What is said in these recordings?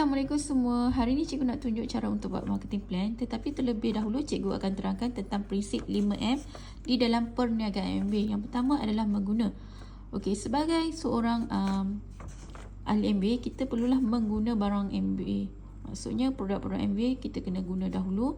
Assalamualaikum semua. Hari ini cikgu nak tunjuk cara untuk buat marketing plan. Tetapi terlebih dahulu cikgu akan terangkan tentang prinsip 5M di dalam perniagaan MBA. Yang pertama adalah mengguna. Okey, sebagai seorang ahli MBA, kita perlulah mengguna barang MBA. Maksudnya produk-produk MBA kita kena guna dahulu.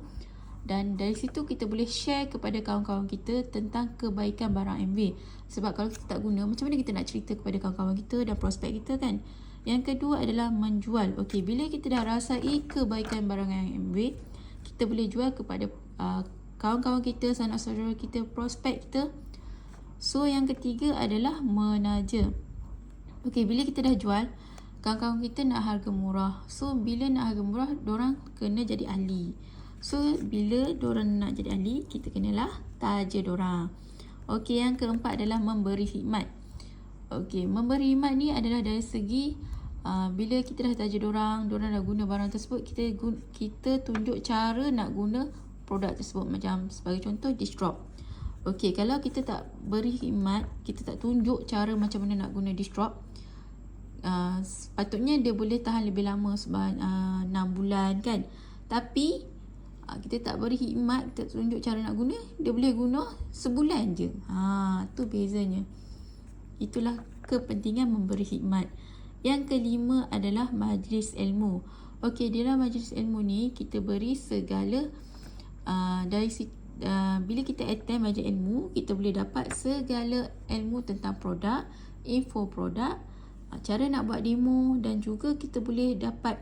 Dan dari situ kita boleh share kepada kawan-kawan kita tentang kebaikan barang MBA. Sebab kalau kita tak guna, macam mana kita nak cerita kepada kawan-kawan kita dan prospek kita kan? Yang kedua adalah menjual. Okey, bila kita dah rasai kebaikan barang yang MBA, kita boleh jual kepada kawan-kawan kita, sanak saudara kita, prospek kita. So, yang ketiga adalah menaja. Okey, bila kita dah jual, kawan-kawan kita nak harga murah. So, bila nak harga murah, dorang kena jadi ahli. So, bila dorang nak jadi ahli, kita kenalah taja dorang. Okey, yang keempat adalah memberi khidmat. Okey, memberi khidmat ni adalah dari segi bila kita dah taja dorang dah guna barang tersebut, kita tunjuk cara nak guna produk tersebut. Macam sebagai contoh, Distrop. Okey, kalau kita tak beri khidmat, kita tak tunjuk cara macam mana nak guna Distrop, sepatutnya dia boleh tahan lebih lama sebab 6 bulan kan. Tapi kita tak beri khidmat, kita tunjuk cara nak guna, dia boleh guna sebulan je. Tu bezanya. Itulah kepentingan memberi khidmat. Yang kelima adalah majlis ilmu. Okey, dalam majlis ilmu ni kita beri segala bila kita attend majlis ilmu, kita boleh dapat segala ilmu tentang produk, info produk, cara nak buat demo, dan juga kita boleh dapat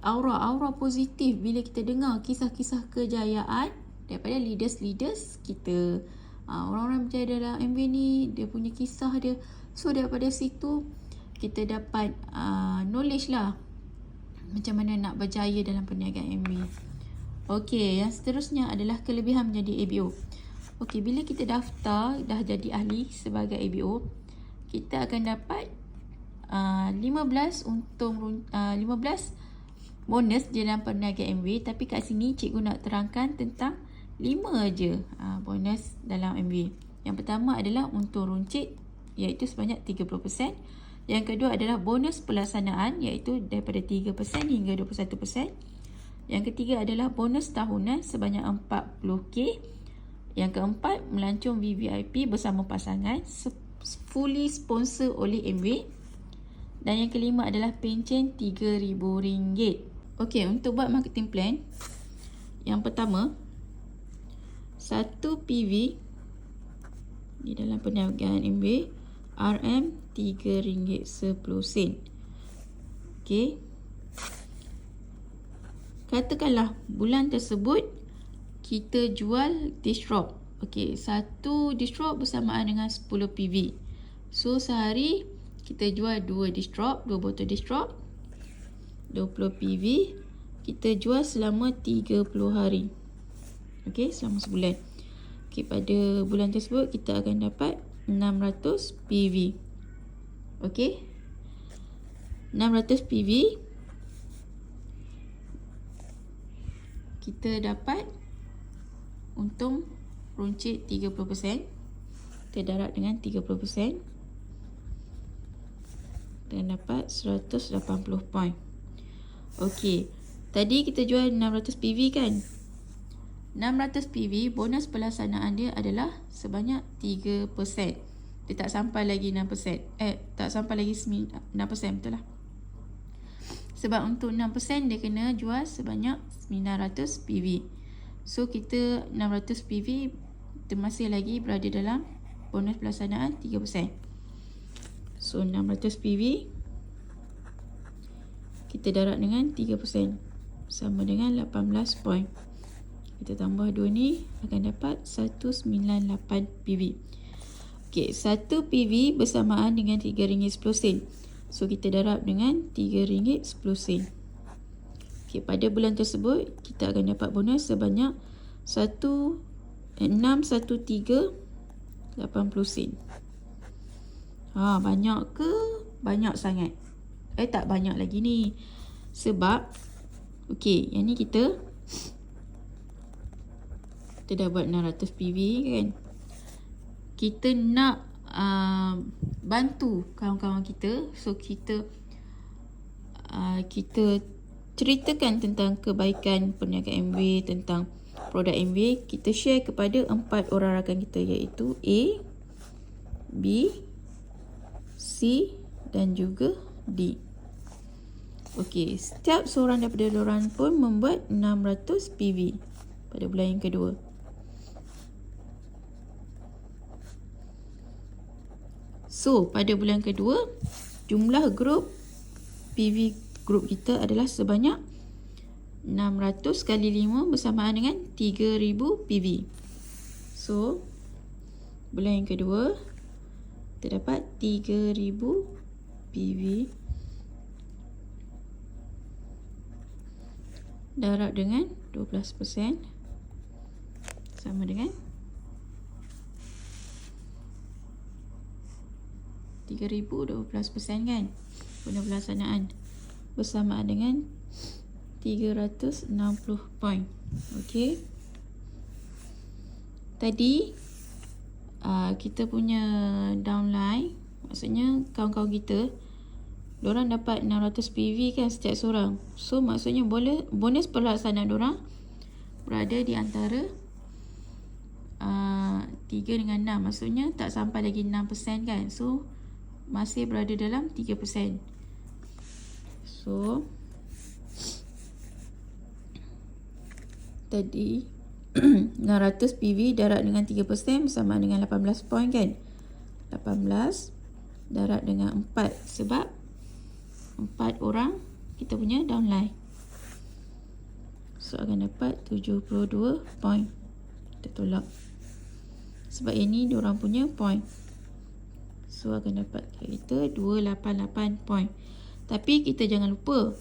aura positif bila kita dengar kisah-kisah kejayaan daripada leaders kita. Orang-orang berjaya dalam MBA ni, dia punya kisah dia. So daripada situ kita dapat knowledge lah macam mana nak berjaya dalam perniagaan MBA. Okey, yang seterusnya adalah kelebihan menjadi ABO. Okey, bila kita daftar dah jadi ahli sebagai ABO, kita akan dapat 15 bonus di dalam perniagaan MBA. Tapi kat sini cikgu nak terangkan tentang 5 aja bonus dalam MBA. Yang pertama adalah untung runcit, iaitu sebanyak 30%. Yang kedua adalah bonus pelaksanaan, iaitu daripada 3% hingga 21%. Yang ketiga adalah bonus tahunan sebanyak 40k. Yang keempat, melancong VVIP bersama pasangan fully sponsor oleh MBA. Dan yang kelima adalah pencen RM3,000. Okey, untuk buat marketing plan, yang pertama, 1 PV di dalam perniagaan MBA RM3.10. Okey. Katakanlah bulan tersebut kita jual Distrop. Okey, 1 Distrop bersamaan dengan 10 PV. So sehari kita jual 2 Distrop, 2 botol Distrop, 20 PV. Kita jual selama 30 hari. Okey, selama sebulan. Okey, pada bulan tersebut kita akan dapat 600 PV. Okey, 600 PV kita dapat untung runcit 30%. Kita darab dengan 30%, dan dapat 180 poin. Okey, tadi kita jual 600 PV kan. 600 PV, bonus pelaksanaan dia adalah sebanyak 3%. Dia tak sampai lagi 6%. Tak sampai lagi 6%, betul lah. Sebab untuk 6% dia kena jual sebanyak 900 PV. So kita 600 PV kita masih lagi berada dalam bonus pelaksanaan 3%. So 600 PV kita darab dengan 3%, sama dengan 18 poin. Kita tambah 2 ni akan dapat 198 PV. Okey, 1 PV bersamaan dengan RM3.10. So kita darab dengan RM3.10. Okey, pada bulan tersebut kita akan dapat bonus sebanyak 613.80 sen. Banyak ke? Banyak sangat. Tak banyak lagi ni. Sebab okey, yang ni kita dah buat 600 PV kan. Kita nak bantu kawan-kawan kita. So kita kita ceritakan tentang kebaikan perniagaan MW, tentang produk MW, kita share kepada 4 orang rakan kita, iaitu A, B, C dan juga D. Okey, setiap seorang daripada diorang pun membuat 600 PV pada bulan yang kedua. So, pada bulan kedua, jumlah grup PV grup kita adalah sebanyak 600 kali 5 bersamaan dengan 3000 PV. So, bulan yang kedua, kita dapat 3000 PV darab dengan 12% sama dengan 3000 12% kan, guna pelaksanaan bersamaan dengan 360 poin. Okey. Tadi kita punya downline, maksudnya kawan-kawan kita, diorang dapat 600 PV kan setiap seorang. So maksudnya bonus pelaksanaan diorang berada di antara 3 dengan 6. Maksudnya tak sampai lagi 6% kan. So masih berada dalam 3%. So tadi 600 PV darab dengan 3% bersama dengan 18 poin kan. 18 darab dengan 4 sebab 4 orang kita punya downline. So akan dapat 72 poin. Kita tolak sebab ini diorang punya poin. So akan dapat kita 288 poin. Tapi kita jangan lupa,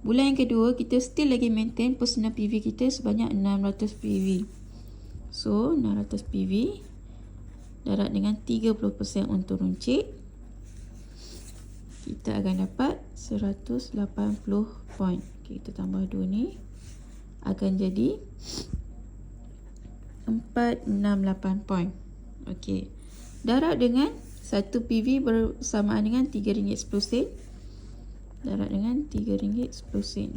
bulan yang kedua kita still lagi maintain personal PV kita sebanyak 600 PV. So 600 PV darab dengan 30% untuk runcit, kita akan dapat 180 poin. Okay, kita tambah 2 ni, akan jadi 468 poin. Okey. Darab dengan 1 PV bersamaan dengan RM3.10. Darab dengan RM3.10.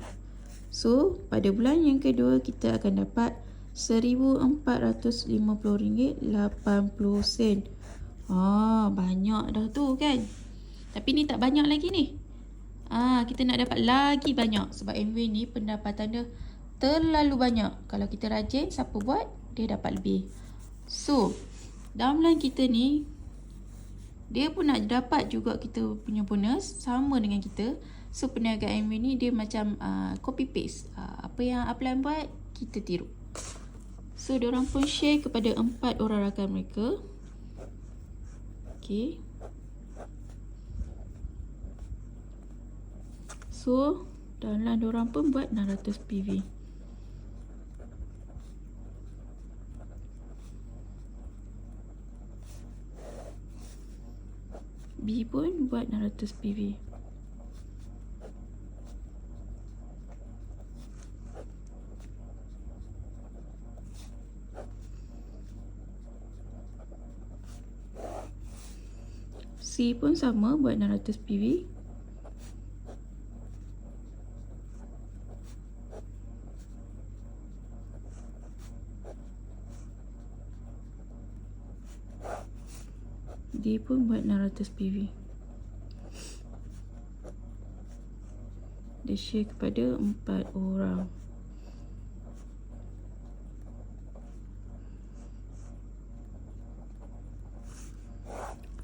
So, pada bulan yang kedua kita akan dapat RM1,450.80. Banyak dah tu kan. Tapi ni tak banyak lagi ni. Kita nak dapat lagi banyak sebab MW ni pendapatan dia terlalu banyak. Kalau kita rajin, siapa buat, dia dapat lebih. So, downline kita ni, dia pun nak dapat juga kita punya bonus sama dengan kita. So perniagaan MW ni dia macam copy paste. Apa yang upline buat, kita tiru. So diorang pun share kepada 4 orang rakan mereka. Okay. So downline diorang pun buat 600 PV. B pun buat 600 PV. C pun sama buat 600 PV. D pun buat 600 PV. Dia share kepada 4 orang.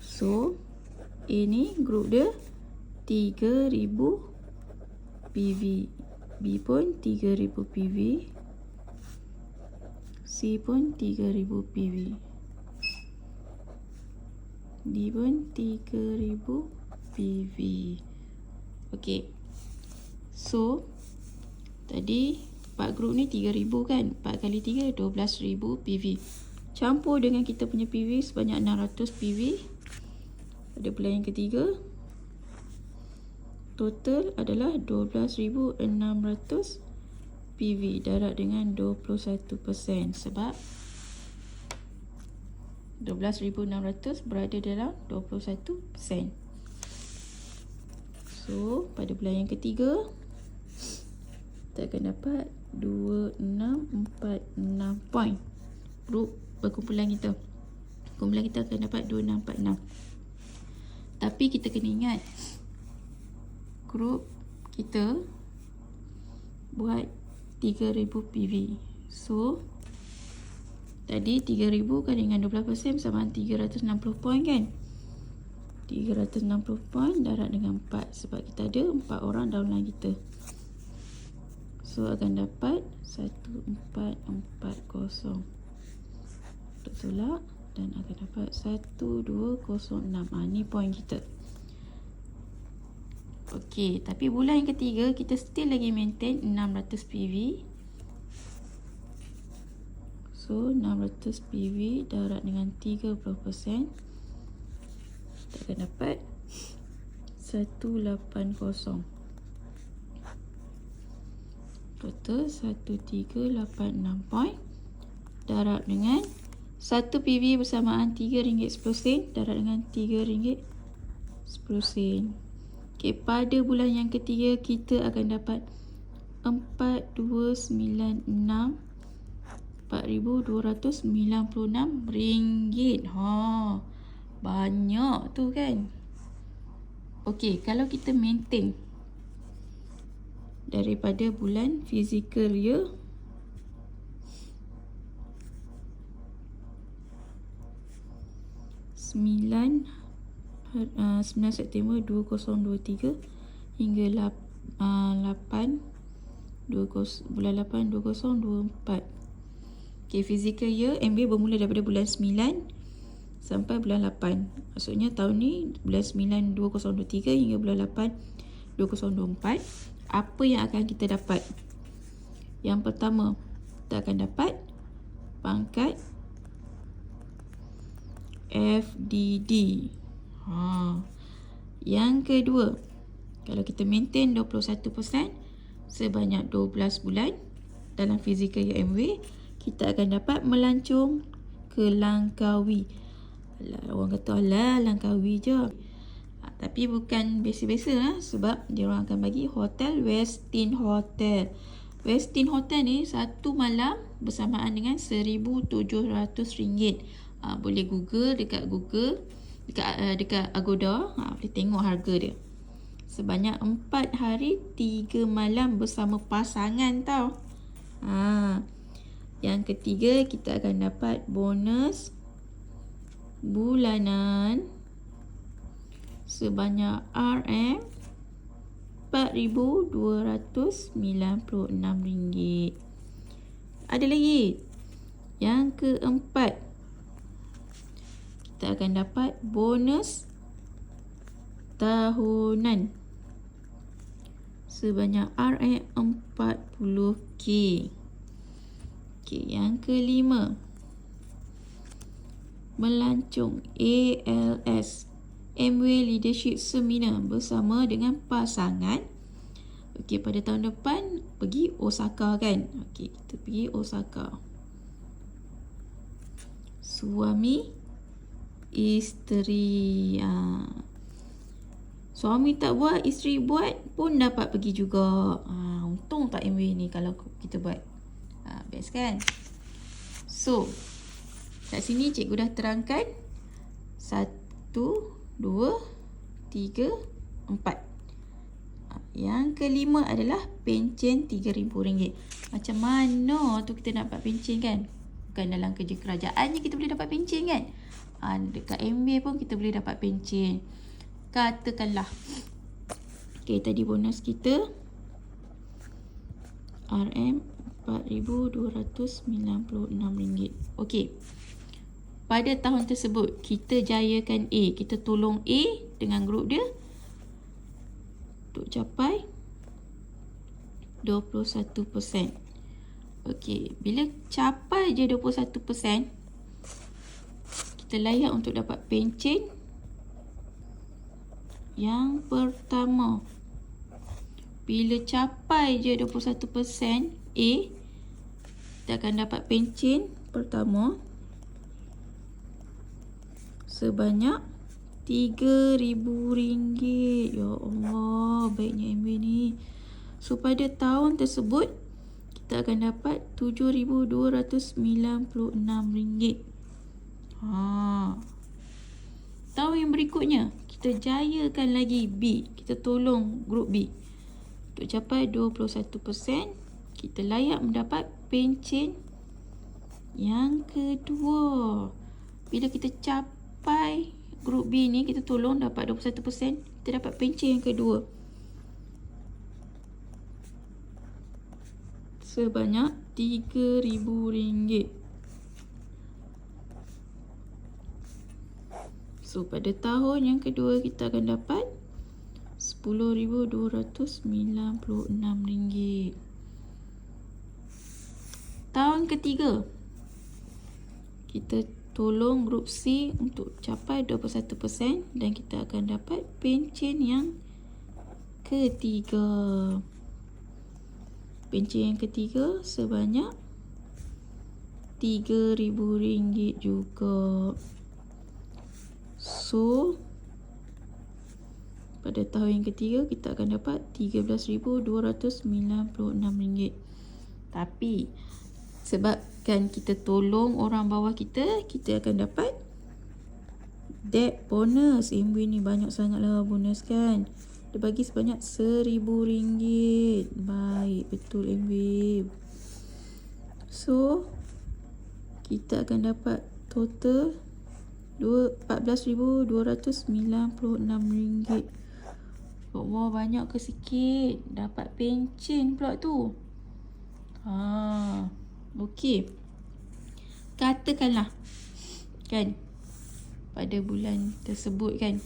So ini grup dia 3000 PV. B pun 3000 PV. C pun 3000 PV. D pun 3000 PV. Okey. So tadi 4 grup ni 3000 kan. 4 kali 3 12000 PV. Campur dengan kita punya PV sebanyak 600 PV pada bulan yang ketiga, total adalah 12600 PV darab dengan 21% sebab 12600 berada dalam 21%. So, pada bulan yang ketiga, kita akan dapat 2646 poin. Grup perkumpulan kita. Kumpulan kita akan dapat 2646. Tapi kita kena ingat, grup kita buat 3000 PV. So, tadi 3000 kali dengan 12% sama 360 poin kan? 360 poin darab dengan 4 sebab kita ada 4 orang downline kita. So, akan dapat 1440. Tolak dan akan dapat 1206. Ni poin kita. Okey, tapi bulan yang ketiga kita still lagi maintain 600 PV. So, 600 PV darab dengan 30%. Kita akan dapat 180. Total 1386 poin. Darab dengan 1 PV bersamaan RM3.10 darab dengan RM3.10. Okey, pada bulan yang ketiga kita akan dapat 4296 4296 ringgit. Banyak tu kan. Okey, kalau kita maintain daripada bulan physical year, sembilan September 2023 hingga bulan 8 2024. Okay, physical year MBA bermula daripada bulan 9 sampai bulan 8. Maksudnya tahun ni bulan 9 2023 hingga bulan 8 2024. Apa yang akan kita dapat? Yang pertama, kita akan dapat pangkat FDD. Yang kedua, kalau kita maintain 21% sebanyak 12 bulan dalam fizikal UMW, kita akan dapat melancong ke Langkawi. Orang kata alah Langkawi je. Tapi bukan biasa-biasa sebab dia orang akan bagi hotel Westin Hotel. Westin Hotel ni satu malam bersamaan dengan RM1,700. Boleh Google dekat dekat Agoda, boleh tengok harga dia. Sebanyak 4 hari 3 malam bersama pasangan tau. Yang ketiga, kita akan dapat bonus bulanan sebanyak RM4,296. Ada lagi. Yang keempat, kita akan dapat bonus tahunan sebanyak RM40K. Okey, yang kelima, melancong ALS Amway Leadership Seminar bersama dengan pasangan. Okey, pada tahun depan pergi Osaka kan? Okey, kita pergi Osaka. Suami isteri. Suami tak buat, isteri buat pun dapat pergi juga. Untung tak MW ni kalau kita buat. Best kan? So, kat sini cikgu dah terangkan 1, 2, 3, 4. Yang kelima adalah pencen RM3,000. Macam mana tu kita dapat pencen kan? Bukan dalam kerja kerajaan je kita boleh dapat pencen kan? Dekat MBA pun kita boleh dapat pencen. Katakanlah, okay, tadi bonus kita RM4,296. Okey, pada tahun tersebut kita jayakan A, kita tolong A dengan grup dia untuk capai 21%. Okey, bila capai je 21%, kita layak untuk dapat pencen yang pertama. Bila capai je 21% A, kita akan dapat pencen pertama sebanyak RM3,000. Ya Allah, baiknya MB ni. So pada tahun tersebut kita akan dapat RM7,296. Tahun yang berikutnya kita jayakan lagi B. Kita tolong grup B untuk capai 21%. Kita layak mendapat pencen yang kedua. Bila kita capai grup B ni, kita tolong dapat 21%, kita dapat pencen yang kedua sebanyak RM3,000. So pada tahun yang kedua kita akan dapat RM10,296. Tahun ketiga kita tolong grup C untuk capai 21% dan kita akan dapat pencen yang ketiga. Pencen yang ketiga sebanyak RM3,000 juga. So pada tahun yang ketiga kita akan dapat RM13,296. Tapi sebabkan kita tolong orang bawah kita, kita akan dapat debt bonus. MB ni banyak sangatlah bonus kan. Dia bagi sebanyak RM1,000. Baik, betul MB. So kita akan dapat total RM14,296. Allah, banyak ke sikit? Dapat pencen pula tu. Okey. Katakanlah kan pada bulan tersebut kan,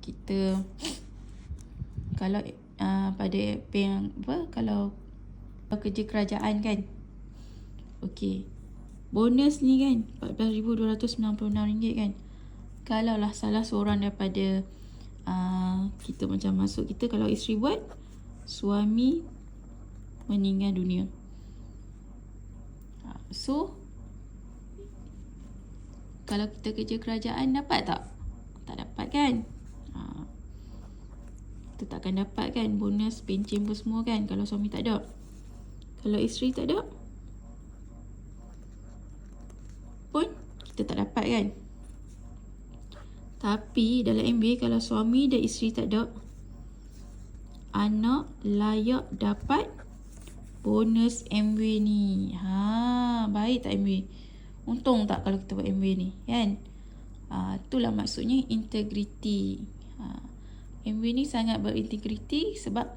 kita kalau pada kalau kerja kerajaan kan, okey, bonus ni kan RM14,296 kan. Kalaulah salah seorang daripada kita macam masuk kita, kalau isteri buat, suami meninggal dunia. So kalau kita kerja kerajaan dapat tak? Tak dapat kan? Kita tak akan dapat kan bonus, pencen pun semua kan, kalau suami tak ada. Kalau isteri tak ada pun kita tak dapat kan. Tapi dalam MB, kalau suami dan isteri tak ada, anak layak dapat bonus MB ni. Baik tak MB? Untung tak kalau kita buat MB ni kan. Itulah maksudnya integriti. MB ni sangat berintegriti sebab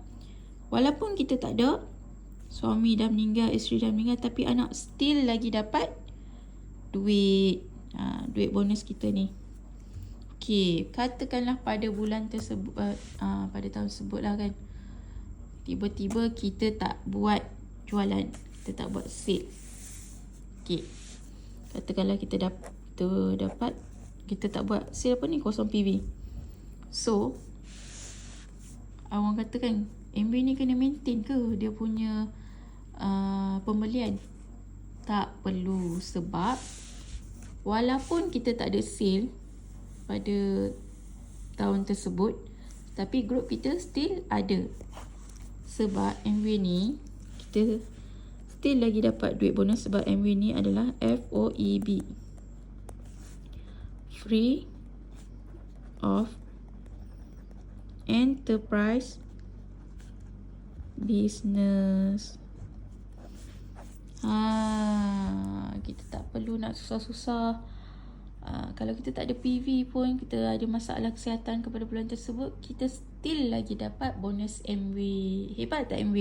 walaupun kita tak ada, suami dah meninggal, isteri dah meninggal, tapi anak still lagi dapat duit. Duit bonus kita ni. Okey, katakanlah pada bulan tersebut, pada tahun tersebut lah kan, tiba-tiba kita tak buat jualan, kita tak buat sale. Okey, katakanlah kita dapat kita tak buat sale apa ni, kosong PV. So awang kata kan, MB ni kena maintain ke dia punya pembelian? Tak perlu, sebab walaupun kita tak ada sale pada tahun tersebut, tapi grup kita still ada. Sebab MB ni kita still lagi dapat duit bonus, sebab MB ni adalah FOEB, Free of Enterprise Business. Kita tak perlu nak susah-susah. Kalau kita tak ada PV pun, kita ada masalah kesihatan kepada bulan tersebut, kita still lagi dapat bonus MB. Hebat tak MB?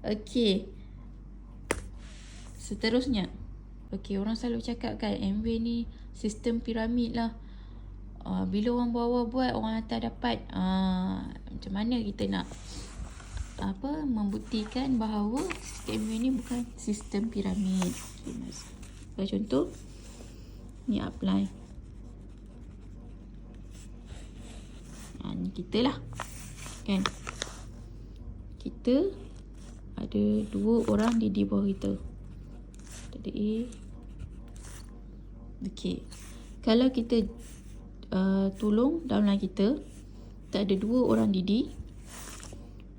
Okey. Seterusnya, okey, orang selalu cakap kan MB ni sistem piramid lah. Bila orang bawah buat, orang atas dapat. Macam mana kita nak membuktikan bahawa sistem MB ni bukan sistem piramid? Okay, contoh ni apply. Ni kita lah kan, kita ada 2 orang di bawah kita. Ada A. Okey, Kalau kita tolong downline kita, tak ada 2 orang didik,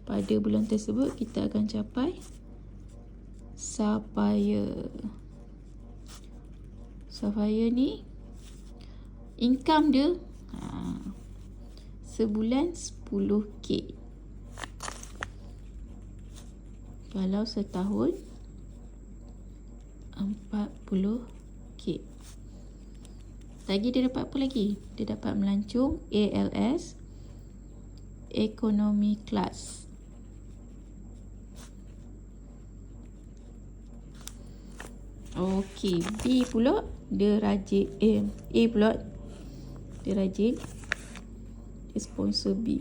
pada bulan tersebut kita akan capai Sapphire. Sapphire ni income dia sebulan 10k. Kalau setahun 40k. Lagi dia dapat apa lagi? Dia dapat melancong ALS, Economy Class. Okey, B pula dia rajin, A pula dia rajin, dia sponsor B.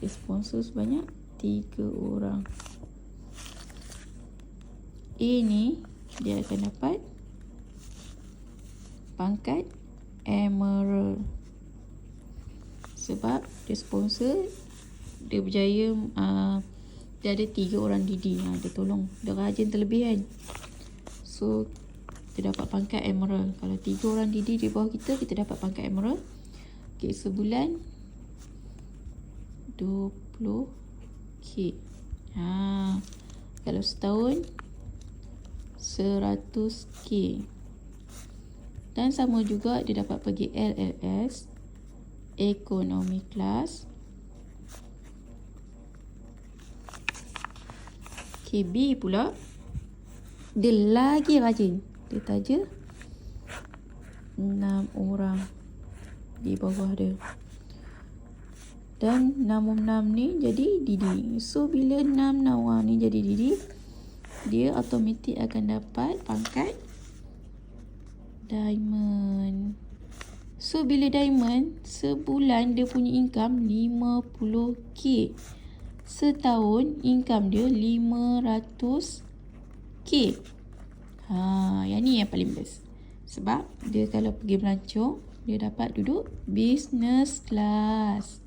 Dia sponsor sebanyak 3 orang. A ni dia akan dapat pangkat Emerald sebab dia sponsor, dia berjaya. Dia ada 3 orang didik, dia tolong, dia rajin terlebih kan. So kita dapat pangkat Emerald. Kalau 3 orang didik di bawah kita, kita dapat pangkat Emerald. Okay, sebulan 20k. Kalau setahun 100k. Dan sama juga dia dapat pergi LLS, Economy Class. KB pula dia lagi rajin. Dia taja 6 orang di bawah dia. Dan 6 ni jadi Didi. So bila 6 orang ni jadi Didi, dia automatik akan dapat pangkat Diamond. So bila Diamond, sebulan dia punya income 50k. Setahun income dia 500k. Yang ni yang paling best. Sebab dia kalau pergi melancong, dia dapat duduk business class.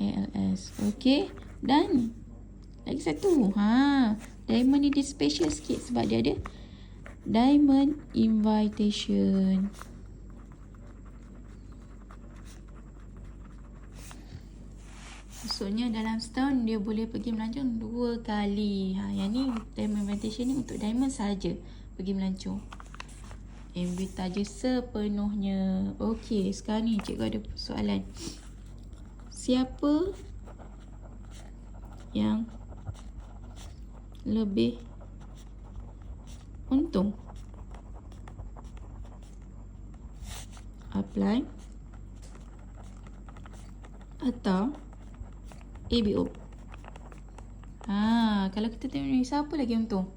ALS. Okey. Dan lagi satu. Diamond ni dia special sikit sebab dia ada Diamond Invitation. Maksudnya dalam setahun dia boleh pergi melancong 2 kali. Yang ni Diamond Invitation ni untuk Diamond saja pergi melancong. MV taja sepenuhnya. Okey, sekarang ni cikgu ada soalan. Siapa yang lebih untung? Apply atau ABO? Kalau kita tengok ni, siapa lagi untung?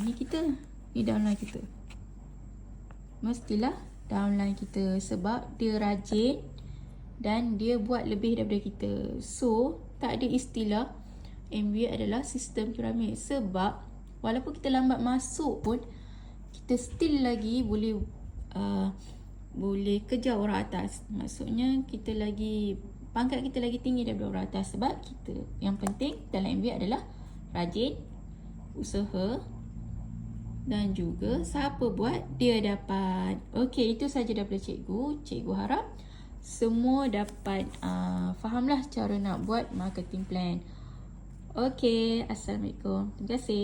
Ni kita, ni downline kita. Mestilah downline kita sebab dia rajin dan dia buat lebih daripada kita. So, tak ada istilah MBA adalah sistem piramid sebab walaupun kita lambat masuk pun, kita still lagi boleh kejar orang atas. Maksudnya kita lagi, pangkat kita lagi tinggi daripada orang atas sebab kita, yang penting dalam MBA adalah rajin, usaha dan juga siapa buat dia dapat. Okey, itu saja daripada cikgu. Cikgu harap semua dapat fahamlah cara nak buat marketing plan. Okey, Assalamualaikum. Terima kasih.